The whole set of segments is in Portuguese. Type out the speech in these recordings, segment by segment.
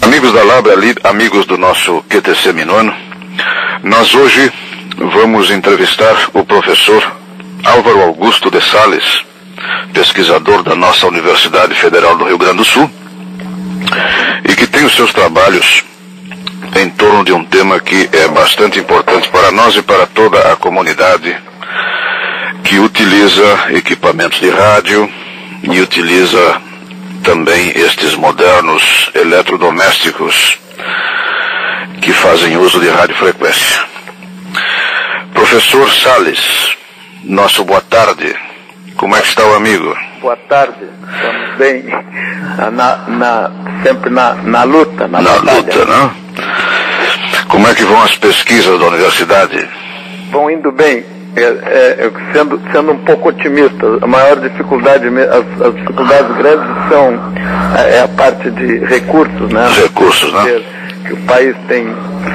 Amigos da Labra, amigos do nosso QTC Minuano, nós hoje vamos entrevistar o professor Álvaro Augusto de Sales, pesquisador da nossa Universidade Federal do Rio Grande do Sul, e que tem os seus trabalhos em torno de um tema que é bastante importante para nós e para toda a comunidade que utiliza equipamentos de rádio e utiliza também estes modernos eletrodomésticos que fazem uso de radiofrequência. Professor Sales, nosso boa tarde. Como é que está o amigo? Boa tarde, estamos bem, sempre na luta. Na luta, né? Como é que vão as pesquisas da universidade? Vão indo bem, sendo um pouco otimista. A maior dificuldade, as dificuldades grandes são a parte de recursos, né? Os recursos, né? Que o país tem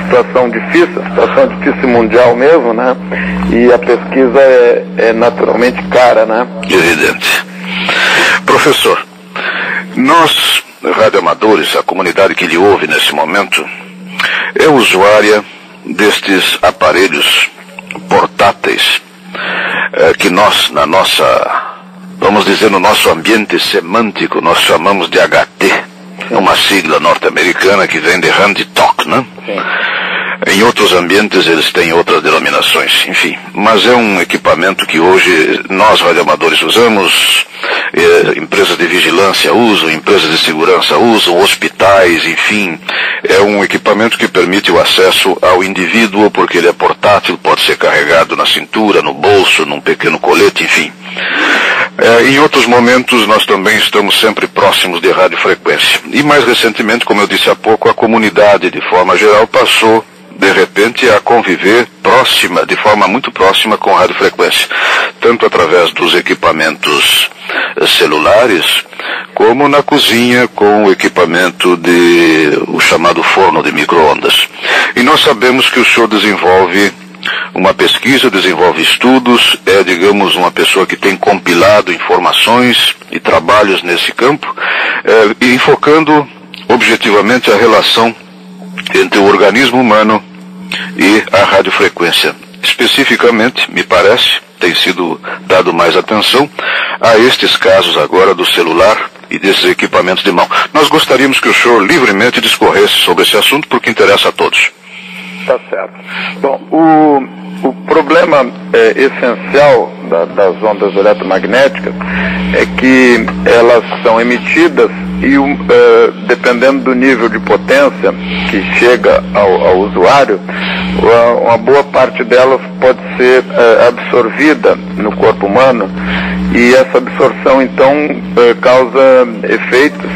situação difícil mundial mesmo, né? E a pesquisa é naturalmente cara, né? Evidente. Professor, nós, radioamadores, a comunidade que lhe ouve nesse momento, é usuária destes aparelhos portáteis que nós, vamos dizer, no nosso ambiente semântico, nós chamamos de HT. É uma sigla norte-americana que vem de Hand Talk, né? Sim. Em outros ambientes eles têm outras denominações, enfim. Mas é um equipamento que hoje nós, radioamadores, usamos, empresas de vigilância usam, empresas de segurança usam, hospitais, enfim. É um equipamento que permite o acesso ao indivíduo porque ele é portátil, pode ser carregado na cintura, no bolso, num pequeno colete, enfim. Em outros momentos nós também estamos sempre próximos de radiofrequência. E mais recentemente, como eu disse há pouco, a comunidade de forma geral passou de repente a conviver de forma muito próxima com a radiofrequência, tanto através dos equipamentos celulares, como na cozinha com o equipamento o chamado forno de micro-ondas. E nós sabemos que o senhor desenvolve uma pesquisa, desenvolve estudos, digamos, uma pessoa que tem compilado informações e trabalhos nesse campo, e enfocando objetivamente a relação entre o organismo humano e a radiofrequência. Especificamente, me parece, tem sido dado mais atenção a estes casos agora do celular e desses equipamentos de mão. Nós gostaríamos que o senhor livremente discorresse sobre esse assunto, porque interessa a todos. Tá certo. Bom, o problema essencial das ondas eletromagnéticas é que elas são emitidas e, dependendo do nível de potência que chega ao usuário, uma boa parte delas pode ser absorvida no corpo humano, e essa absorção então causa efeitos,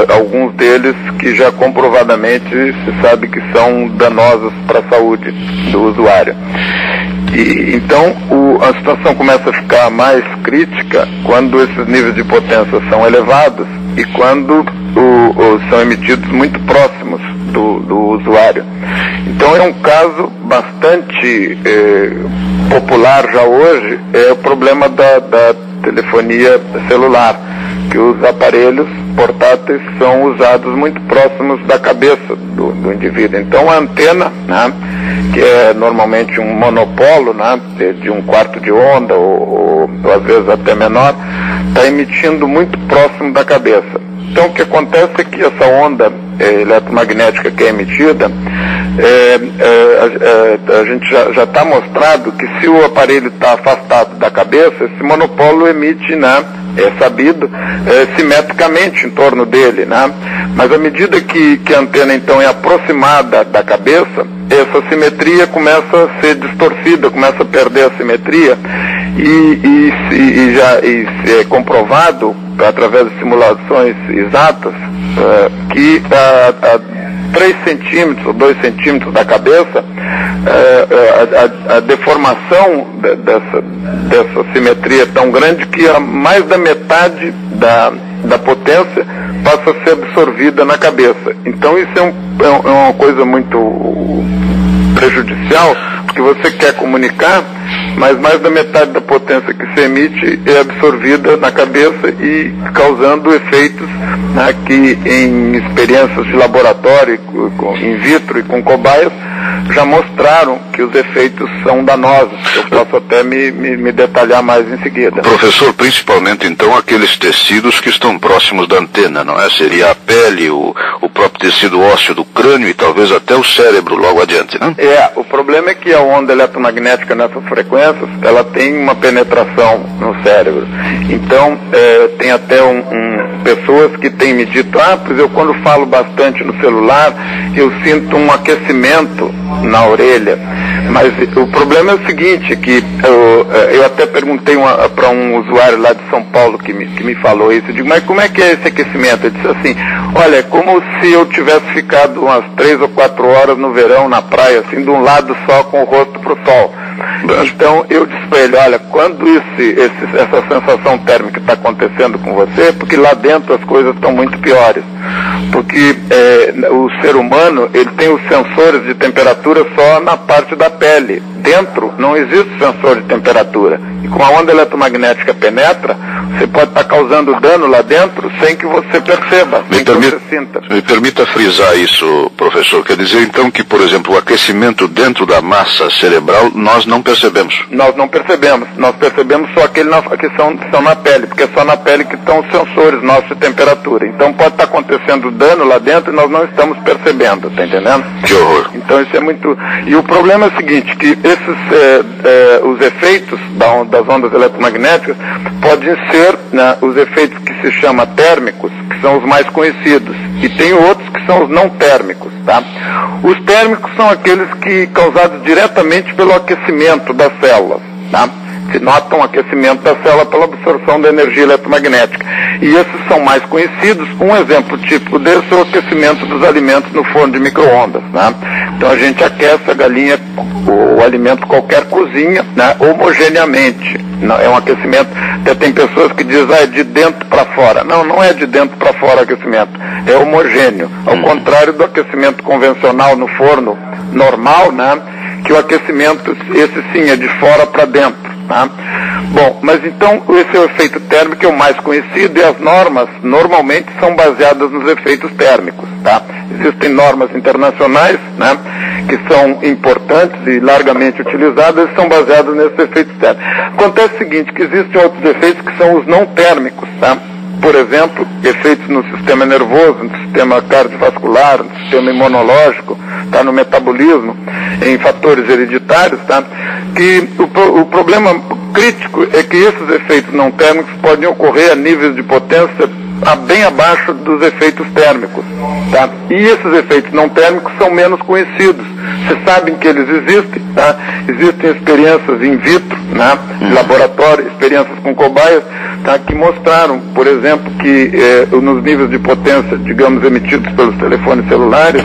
alguns deles que já comprovadamente se sabe que são danosos para a saúde do usuário. E então a situação começa a ficar mais crítica quando esses níveis de potência são elevados e quando são emitidos muito próximos do usuário. Então é um caso bastante popular já hoje, é o problema da telefonia celular, que os aparelhos portáteis são usados muito próximos da cabeça do indivíduo. Então a antena, né, que é normalmente um monopolo, né, de 1/4 de onda ou às vezes até menor, está emitindo muito próximo da cabeça. Então o que acontece é que essa onda eletromagnética que é emitida, a gente já está mostrado que se o aparelho está afastado da cabeça, esse monopolo emite, né, é sabido, simetricamente em torno dele, né? Mas à medida que a antena então é aproximada da cabeça, essa simetria começa a ser distorcida, começa a perder a simetria, e é comprovado através de simulações exatas que a 3 centímetros ou 2 centímetros da cabeça, a deformação dessa simetria é tão grande que mais da metade da potência passa a ser absorvida na cabeça. Então isso é uma coisa muito prejudicial, porque você quer comunicar mas mais da metade da potência que se emite é absorvida na cabeça e causando efeitos, né, que em experiências de laboratório, in vitro e com cobaias, já mostraram que os efeitos são danosos. Eu posso até me detalhar mais em seguida. Professor, principalmente então aqueles tecidos que estão próximos da antena, não é? Seria a pele, o próprio tecido ósseo do crânio e talvez até o cérebro logo adiante, né? O problema é que a onda eletromagnética nessas frequências, ela tem uma penetração no cérebro. Então, tem até pessoas que têm me dito, pois eu quando falo bastante no celular, eu sinto um aquecimento na orelha. Mas o problema é o seguinte, que eu até perguntei para um usuário lá de São Paulo que me falou isso. Eu digo, mas como é que é esse aquecimento? Ele disse assim, olha, é como se eu tivesse ficado umas 3 ou 4 horas no verão na praia, assim, de um lado só com o rosto pro sol. Então eu disse para ele, olha, quando essa sensação térmica está acontecendo com você, porque lá dentro as coisas estão muito piores. Porque o ser humano, ele tem os sensores de temperatura só na parte da pele. Dentro não existe sensor de temperatura. E com a onda eletromagnética penetra, você pode estar causando dano lá dentro sem que você perceba, sem que você sinta. Me permita frisar isso, professor. Quer dizer então que, por exemplo, o aquecimento dentro da massa cerebral nós não percebemos? Nós não percebemos. Nós percebemos só aqueles que são na pele, porque é só na pele que estão os sensores nossos de temperatura. Então pode estar acontecendo dano lá dentro e nós não estamos percebendo, tá entendendo? Que horror. Então isso é muito... E o problema é o seguinte, que os efeitos das ondas eletromagnéticas podem ser, né, os efeitos que se chama térmicos, que são os mais conhecidos, e tem outros que são os não térmicos, tá? Os térmicos são aqueles que causados diretamente pelo aquecimento das células, tá? Se nota um aquecimento da célula pela absorção da energia eletromagnética. E esses são mais conhecidos. Um exemplo típico desse é o aquecimento dos alimentos no forno de micro-ondas, né? Então a gente aquece a galinha, o alimento, qualquer cozinha, né, homogeneamente. Não, é um aquecimento, até tem pessoas que dizem, é de dentro para fora. Não, não é de dentro para fora o aquecimento, é homogêneo. Ao contrário do aquecimento convencional no forno normal, né, que o aquecimento, esse sim, é de fora para dentro. Tá? Bom, mas então esse é o efeito térmico, que é o mais conhecido, e as normas normalmente são baseadas nos efeitos térmicos, tá? Existem normas internacionais, né, que são importantes e largamente utilizadas e são baseadas nesses efeitos térmicos. Acontece o seguinte, que existem outros efeitos que são os não térmicos, tá? Por exemplo, efeitos no sistema nervoso, no sistema cardiovascular, no sistema imunológico, tá, no metabolismo, em fatores hereditários, tá? Que o problema crítico é que esses efeitos não térmicos podem ocorrer a níveis de potência bem abaixo dos efeitos térmicos, tá? E esses efeitos não térmicos são menos conhecidos. Vocês sabem que eles existem, tá? Existem experiências in vitro, né, de laboratório, experiências com cobaias, tá, que mostraram, por exemplo, que nos níveis de potência, digamos, emitidos pelos telefones celulares,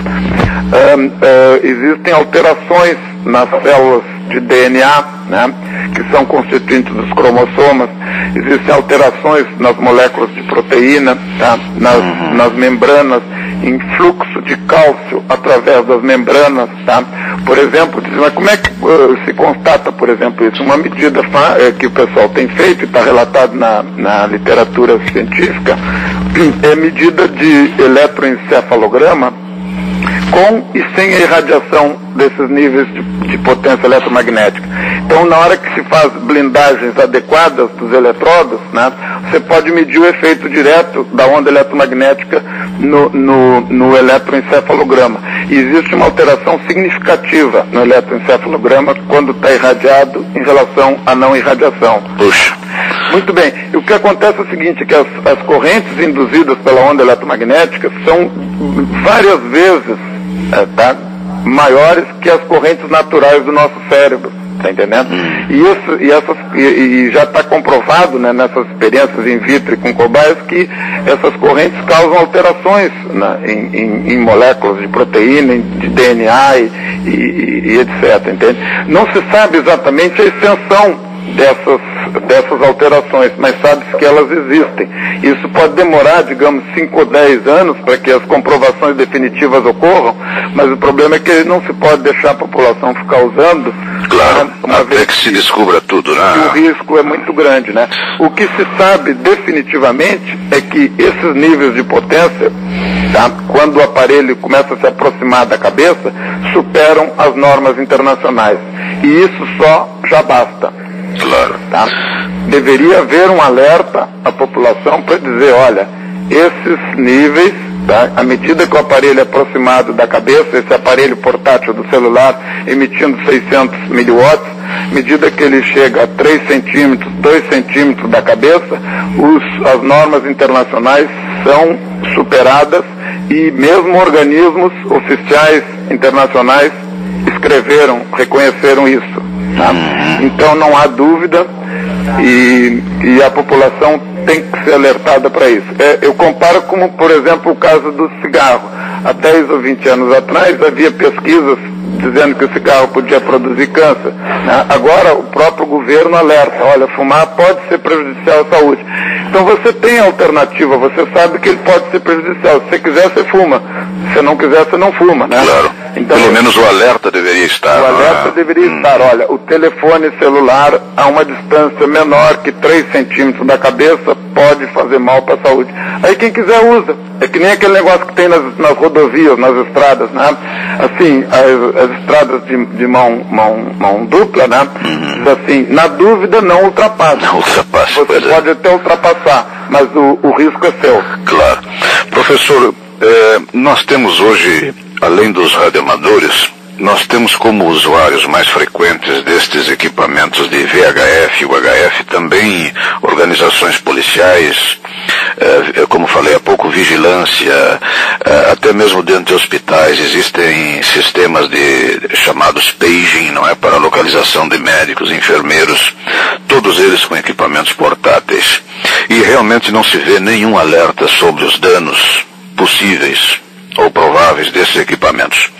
existem alterações nas células de DNA, né, que são constituintes dos cromossomas. Existem alterações nas moléculas de proteína, tá, nas membranas, em fluxo de cálcio através das membranas, tá? Por exemplo, mas como é que se constata, por exemplo, isso? Uma medida que o pessoal tem feito, e está relatado na literatura científica, é medida de eletroencefalograma com e sem a irradiação desses níveis de potência eletromagnética. Então, na hora que se faz blindagens adequadas dos eletrodos, né, você pode medir o efeito direto da onda eletromagnética no eletroencefalograma. E existe uma alteração significativa no eletroencefalograma quando está irradiado em relação à não irradiação. Puxa. Muito bem. E o que acontece é o seguinte, que as correntes induzidas pela onda eletromagnética são várias vezes maiores que as correntes naturais do nosso cérebro. Tá entendendo? E já está comprovado, né, nessas experiências in vitro e com cobaias, que essas correntes causam alterações, né, em moléculas de proteína, de DNA e etc. Entende? Não se sabe exatamente a extensão dessas alterações, mas sabe-se que elas existem. Isso pode demorar, digamos, 5 ou 10 anos para que as comprovações definitivas ocorram, mas o problema é que não se pode deixar a população ficar usando Claro, até que se descubra tudo, né? O risco é muito grande, né? O que se sabe definitivamente é que esses níveis de potência, tá, quando o aparelho começa a se aproximar da cabeça, superam as normas internacionais. E isso só já basta. Claro. Tá? Deveria haver um alerta à população para dizer, olha, esses níveis, tá, à medida que o aparelho é aproximado da cabeça, esse aparelho portátil do celular emitindo 600 miliwatts, à medida que ele chega a 3 centímetros, 2 centímetros da cabeça, as normas internacionais são superadas e mesmo organismos oficiais internacionais reconheceram isso. Tá? Então não há dúvida e a população tem que ser alertada para isso. Eu comparo como, por exemplo, o caso do cigarro. Há 10 ou 20 anos atrás havia pesquisas dizendo que o cigarro podia produzir câncer. Né? Agora o próprio governo alerta, olha, fumar pode ser prejudicial à saúde. Então você tem alternativa, você sabe que ele pode ser prejudicial. Se você quiser, você fuma. Se você não quiser, você não fuma, né? Claro. Então, pelo menos o alerta deveria estar. O alerta deveria estar, olha, o telefone celular a uma distância menor que 3 centímetros da cabeça pode fazer mal para a saúde. Aí quem quiser usa. É que nem aquele negócio que tem nas rodovias, nas estradas, né? Assim, as estradas de mão dupla, né? Diz assim, na dúvida não ultrapasse. Não ultrapasse. Você pode até ultrapassar, mas o risco é seu. Claro. Professor, nós temos hoje, além dos radioamadores, nós temos como usuários mais frequentes destes equipamentos de VHF e UHF também organizações policiais, como falei há pouco, vigilância, até mesmo dentro de hospitais existem sistemas chamados paging, não é, para localização de médicos, enfermeiros, todos eles com equipamentos portáteis. E realmente não se vê nenhum alerta sobre os danos possíveis ou prováveis desses equipamentos.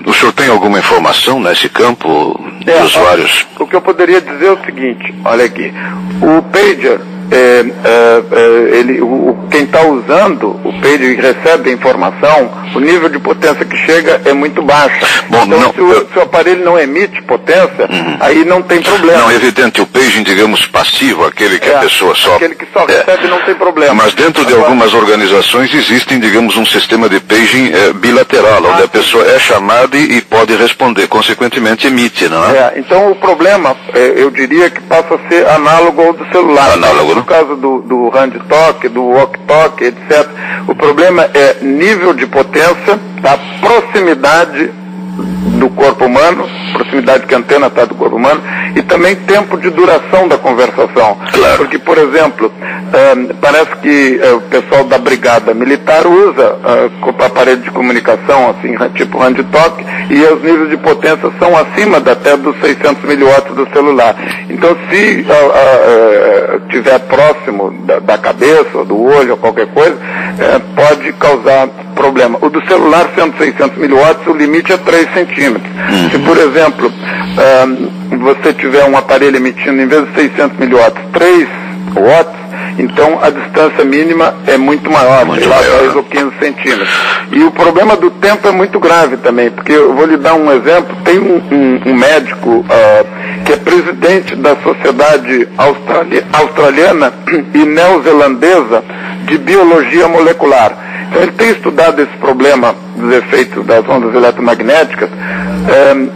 O senhor tem alguma informação nesse campo de usuários? O que eu poderia dizer é o seguinte, olha aqui, o pager, quem está usando o pager e recebe a informação, o nível de potência que chega é muito baixo. Bom, então não, se o aparelho não emite potência, aí não tem problema. Não, é evidente, o paging, digamos, passivo, aquele que a pessoa só... Aquele que só recebe não tem problema. Mas dentro de algumas organizações existem, digamos, um sistema de paging bilateral, onde a pessoa é chamada e pode responder, consequentemente emite, não é? Então o problema, eu diria que passa a ser análogo ao do celular. Análogo, no caso do hand talk, do walk talk, etc. O problema é nível de potência, da proximidade do corpo humano, proximidade que a antena está do corpo humano, e também tempo de duração da conversação. Claro. Porque, por exemplo, parece que o pessoal da brigada militar usa aparelho de comunicação, assim, tipo hand talk, e os níveis de potência são acima até dos 600 miliwatts do celular. Então, se estiver próximo da cabeça, ou do olho, ou qualquer coisa, pode causar problema. O do celular, sendo 600 miliwatts, o limite é 3 centímetros. Se, por exemplo, você tiver um aparelho emitindo, em vez de 600 miliwatts, 3 watts, então a distância mínima é muito maior, sei lá, 10 ou 15 centímetros. E o problema do tempo é muito grave também, porque eu vou lhe dar um exemplo. Tem um médico que é presidente da Sociedade Australiana e Neozelandesa de Biologia Molecular. Então ele tem estudado esse problema dos efeitos das ondas eletromagnéticas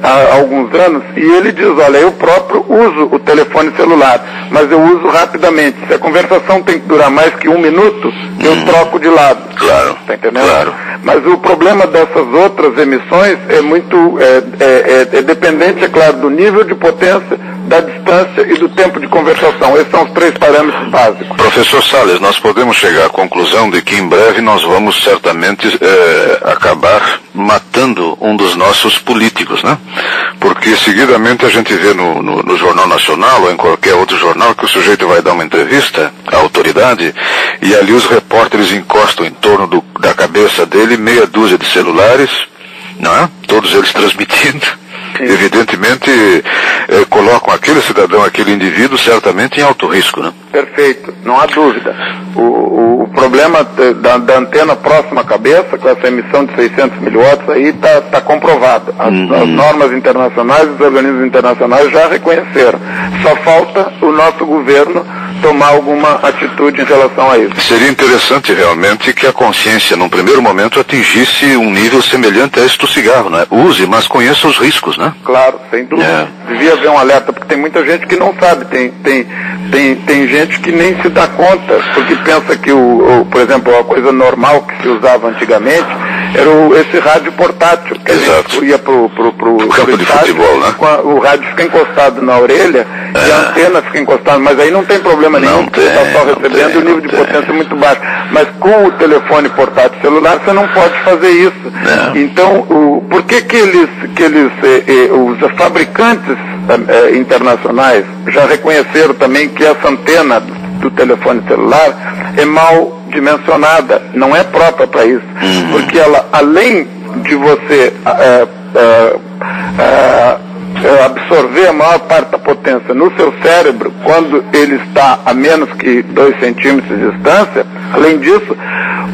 há alguns anos, e ele diz, olha, eu próprio uso o telefone celular, mas eu uso rapidamente. Se a conversação tem que durar mais que 1 minuto, eu troco de lado. Claro. Tá entendendo? Claro. Mas o problema dessas outras emissões é muito dependente, é claro, do nível de potência, da distância e do tempo de conversação. Esses são os 3 parâmetros básicos. Professor Salles, nós podemos chegar à conclusão de que em breve nós vamos certamente acabar matando um dos nossos políticos, né? Porque seguidamente a gente vê no Jornal Nacional ou em qualquer outro jornal que o sujeito vai dar uma entrevista à autoridade e ali os repórteres encostam em torno da cabeça dele meia dúzia de celulares, não é? Todos eles transmitindo. evidentemente colocam aquele cidadão, aquele indivíduo, certamente em alto risco, né? Perfeito, não há dúvida. O problema da antena próxima à cabeça, com essa emissão de 600 miliwatts aí, está comprovado. As normas internacionais, os organismos internacionais já reconheceram. Só falta o nosso governo tomar alguma atitude em relação a isso. Seria interessante realmente que a consciência, num primeiro momento, atingisse um nível semelhante a esse do cigarro, né? Use, mas conheça os riscos, né? Claro, sem dúvida. Devia haver um alerta, porque tem muita gente que não sabe, tem gente que nem se dá conta, porque pensa que, por exemplo, a coisa normal que se usava antigamente era esse rádio portátil, que Exato. a gente ia pro campo de futebol, né? O rádio fica encostado na orelha e a antena fica encostada, mas aí não tem problema nenhum, porque você está só recebendo e o nível de potência é muito baixo. Mas com o telefone portátil celular você não pode fazer isso. Então, por que os fabricantes internacionais já reconheceram também que essa antena do telefone celular é mal dimensionada, não é própria para isso, porque ela, além de você absorver a maior parte da potência no seu cérebro, quando ele está a menos que 2 centímetros de distância, além disso,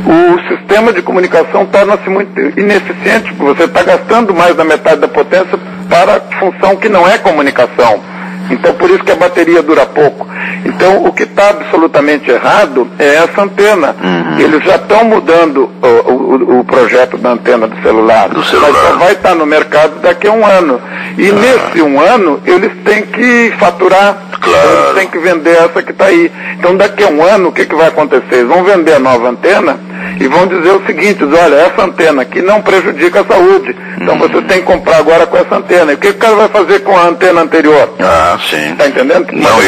o sistema de comunicação torna-se muito ineficiente, porque você está gastando mais da metade da potência para função que não é comunicação. Então, por isso que a bateria dura pouco. Então, o que está absolutamente errado é essa antena. Eles já estão mudando o projeto da antena do celular. Mas só vai estar no mercado daqui a um ano. E nesse um ano, eles têm que faturar. Claro. Eles têm que vender essa que está aí. Então, daqui a um ano, o que vai acontecer? Eles vão vender a nova antena e vão dizer o seguinte: olha, essa antena aqui não prejudica a saúde. Então, você tem que comprar agora com essa antena. E o que o cara vai fazer com a antena anterior? Sim. Está entendendo? Não,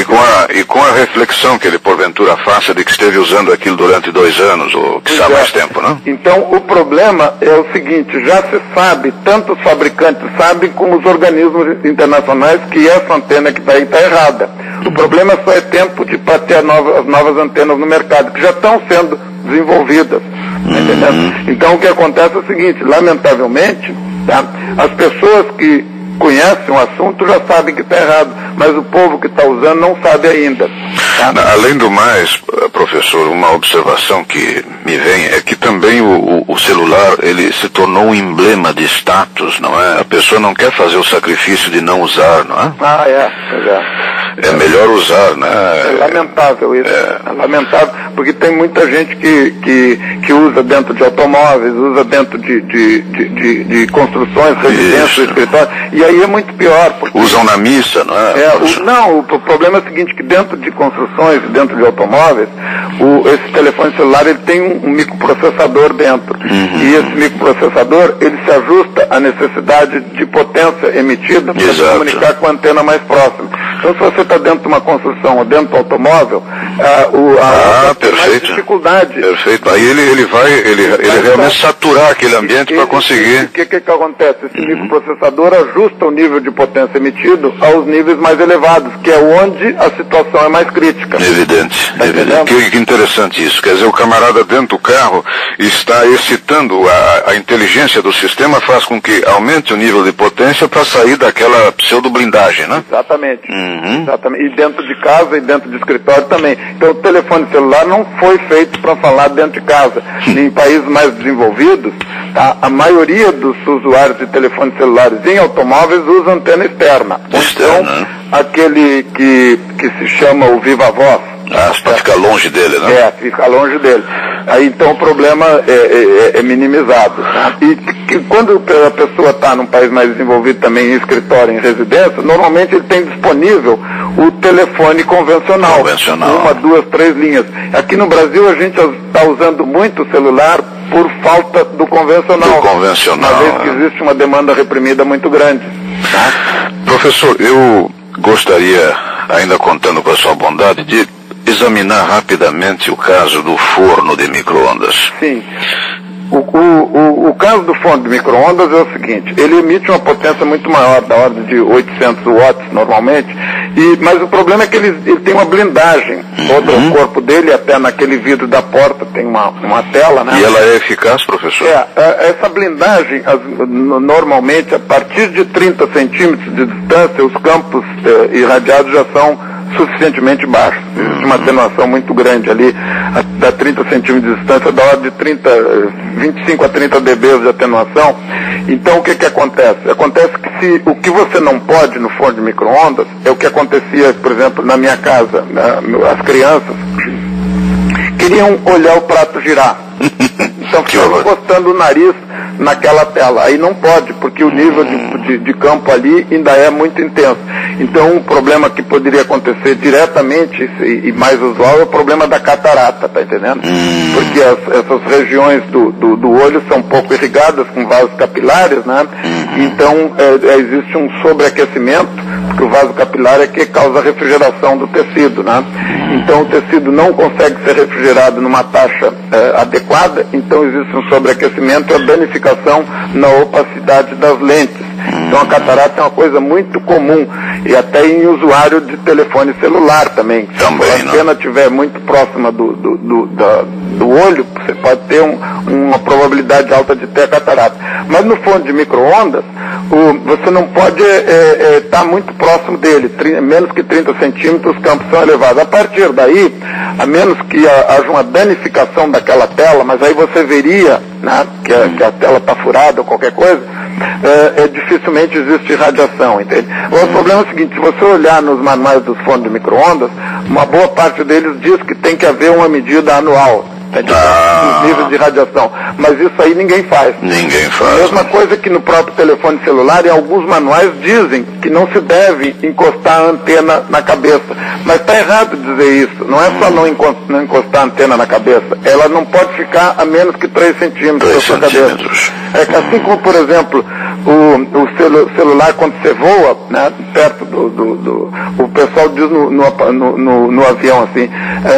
e com a reflexão que ele porventura faça de que esteve usando aquilo durante 2 anos, ou que sabe mais tempo, né? Então, o problema é o seguinte: já se sabe, tanto os fabricantes sabem como os organismos internacionais, que essa antena que está aí está errada. O problema só é tempo para ter as novas antenas no mercado, que já estão sendo desenvolvidas. Tá entendendo? Então, o que acontece é o seguinte: lamentavelmente, tá, as pessoas que conhecem o assunto já sabem que está errado, mas o povo que está usando não sabe ainda. Tá? Além do mais, professor, uma observação que me vem é que também o celular, ele se tornou um emblema de status, não é? A pessoa não quer fazer o sacrifício de não usar, não é? É melhor usar, né? É lamentável isso. É lamentável, porque tem muita gente que usa dentro de automóveis, usa dentro de construções, residências, escritórios, e aí é muito pior. Porque usam na missa, não é? O problema é o seguinte, que dentro de construções, dentro de automóveis, esse telefone celular, ele tem um microprocessador dentro. E esse microprocessador, ele se ajusta à necessidade de potência emitida para se comunicar com a antena mais próxima. Então, se você está dentro de uma construção ou dentro do automóvel, tem mais dificuldade. Perfeito. Aí ele vai realmente saturar aquele ambiente para conseguir. O que acontece? Esse microprocessador ajusta o nível de potência emitido aos níveis mais elevados, que é onde a situação é mais crítica. Evidente. Que interessante isso. Quer dizer, o camarada dentro do carro está excitando a inteligência do sistema, faz com que aumente o nível de potência para sair daquela pseudo-blindagem, né? Exatamente. Exatamente. E dentro de casa e dentro de escritório também. Então, o telefone celular não foi feito para falar dentro de casa. Em países mais desenvolvidos, tá, a maioria dos usuários de telefones celulares em automóveis usa antena externa. Então, aquele que se chama o Viva Voz. Para ficar longe dele, né? Ficar longe dele. Aí, então, o problema é minimizado. Tá? E quando a pessoa está num país mais desenvolvido também, em escritório, em residência, normalmente ele tem disponível o telefone convencional. 1, 2, 3 linhas. Aqui no Brasil, a gente está usando muito o celular por falta do convencional. Uma vez que existe uma demanda reprimida muito grande. Tá? Professor, eu gostaria, ainda contando com a sua bondade, de examinar rapidamente o caso do forno de micro-ondas. Sim. O caso do forno de micro-ondas é o seguinte, ele emite uma potência muito maior, da ordem de 800 watts normalmente, mas o problema é que ele tem uma blindagem, todo o corpo dele, até naquele vidro da porta tem uma tela, né? E ela é eficaz, professor? Essa blindagem, normalmente, a partir de 30 centímetros de distância, os campos irradiados já são suficientemente baixos. Existe uma atenuação muito grande ali, da 30 centímetros de distância, da ordem de 25 a 30 dB de atenuação. Então, o que acontece? Acontece que o que você não pode no forno de micro-ondas é o que acontecia, por exemplo, na minha casa. As crianças queriam olhar o prato girar. Então, ficavam encostando o nariz naquela tela. Aí não pode, porque o nível de campo ali ainda é muito intenso. Então, um problema que poderia acontecer diretamente e mais usual é o problema da catarata, tá entendendo? Porque essas regiões do olho são pouco irrigadas com vasos capilares, né? Então, existe um sobreaquecimento, porque o vaso capilar é que causa a refrigeração do tecido, né? Então, o tecido não consegue ser refrigerado numa taxa adequada, então existe um sobreaquecimento e a danificação na opacidade das lentes. Então a catarata é uma coisa muito comum, e até em usuário de telefone celular também. Se a antena estiver muito próxima do olho, você pode ter uma probabilidade alta de ter a catarata. Mas no forno de micro-ondas, você não pode estar muito próximo dele, menos que 30 centímetros os campos são elevados. A partir daí, a menos que haja uma danificação daquela tela, mas aí você veria, né, que a tela está furada ou qualquer coisa, dificilmente existe radiação, entende? O problema é o seguinte, se você olhar nos manuais dos fornos de micro-ondas, uma boa parte deles diz que tem que haver uma medida anual dos níveis de radiação, mas isso aí ninguém faz. Ninguém faz. A mesma coisa que no próprio telefone celular, em alguns manuais dizem que não se deve encostar a antena na cabeça, mas está errado dizer isso. Não é só não encostar a antena na cabeça, ela não pode ficar a menos que 3 centímetros da sua cabeça. Assim como, por exemplo, o celular, quando você voa, né, perto o pessoal diz no avião assim,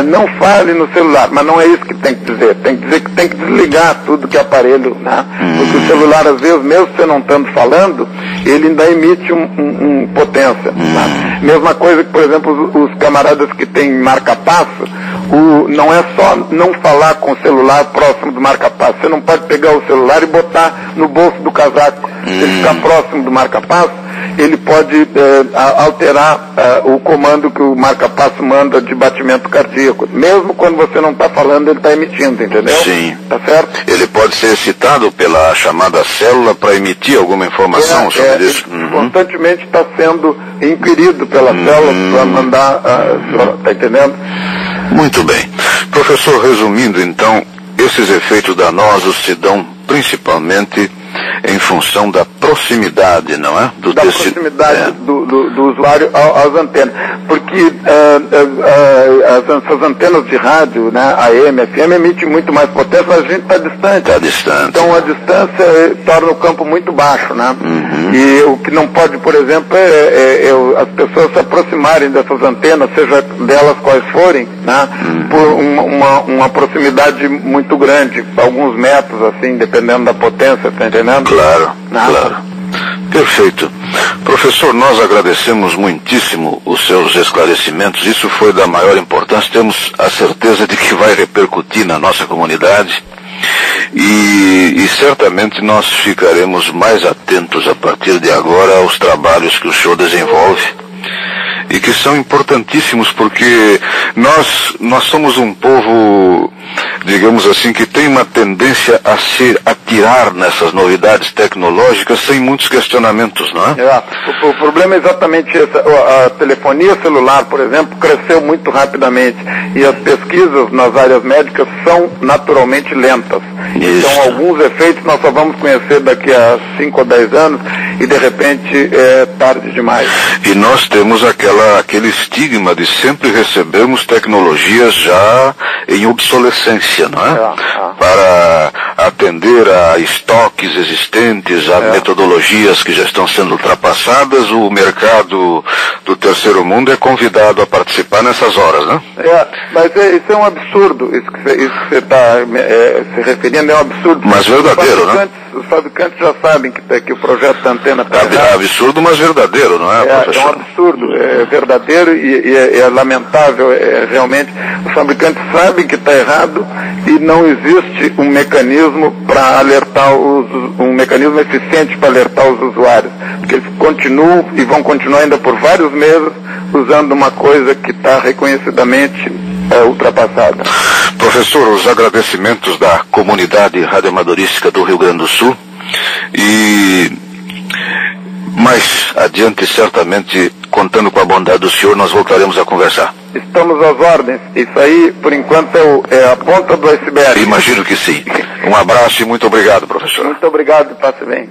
não fale no celular, mas não é isso que tem que dizer. Tem que dizer que tem que desligar tudo que é aparelho, né? Porque o celular, às vezes, mesmo você não estando falando, ele ainda emite potência. Né? Mesma coisa que, por exemplo, os camaradas que têm marca-passo, não é só não falar com o celular próximo do marca-passo. Você não pode pegar o celular e botar no bolso do casaco. Se ele ficar próximo do marca-passo, ele pode alterar o comando que o marca-passo manda de batimento cardíaco. Mesmo quando você não está falando, ele está emitindo, entendeu? Sim. Tá certo? Ele pode ser excitado pela chamada célula para emitir alguma informação sobre isso? Constantemente está sendo inquirido pela célula para mandar, tá entendendo? Muito bem. Professor, resumindo então, esses efeitos danosos se dão principalmente em função da proximidade, não é? Da proximidade do usuário às antenas. Porque essas antenas de rádio, né, AM, FM, emitem muito mais potência, mas a gente está distante. Está distante. Então a distância torna o campo muito baixo, né? E o que não pode, por exemplo, é as pessoas se aproximarem dessas antenas, seja delas quais forem, né? Por uma proximidade muito grande, alguns metros, assim, dependendo da potência, tá entendendo? Claro, claro. Perfeito. Professor, nós agradecemos muitíssimo os seus esclarecimentos. Isso foi da maior importância. Temos a certeza de que vai repercutir na nossa comunidade e certamente nós ficaremos mais atentos a partir de agora aos trabalhos que o senhor desenvolve e que são importantíssimos, porque nós somos um povo, digamos assim, que tem uma tendência a se atirar nessas novidades tecnológicas sem muitos questionamentos, não é? O problema é exatamente esse. A telefonia celular, por exemplo, cresceu muito rapidamente e as pesquisas nas áreas médicas são naturalmente lentas. Isso. Então, alguns efeitos nós só vamos conhecer daqui a 5 ou 10 anos e, de repente, é tarde demais. E nós temos aquele estigma de sempre recebermos tecnologias já em obsolescência, não é? Para atender a estoques existentes, a metodologias que já estão sendo ultrapassadas, o mercado do terceiro mundo é convidado a participar nessas horas, né? Mas isso é um absurdo, isso que você está se referindo é um absurdo. Mas verdadeiro, né? Os fabricantes já sabem que o projeto da antena está errado. É absurdo, mas verdadeiro, não é, professor? É um absurdo, é verdadeiro e é lamentável, realmente. Os fabricantes sabem que está errado e não existe um mecanismo para alertar um mecanismo eficiente para alertar os usuários. Porque eles continuam e vão continuar ainda por vários meses usando uma coisa que está reconhecidamente ultrapassada. Professor, os agradecimentos da comunidade radioamadorística do Rio Grande do Sul e mais adiante, certamente, contando com a bondade do senhor, nós voltaremos a conversar. Estamos às ordens. Isso aí, por enquanto, é a ponta do iceberg. Imagino que sim. Um abraço e muito obrigado, professor. Muito obrigado, passe bem.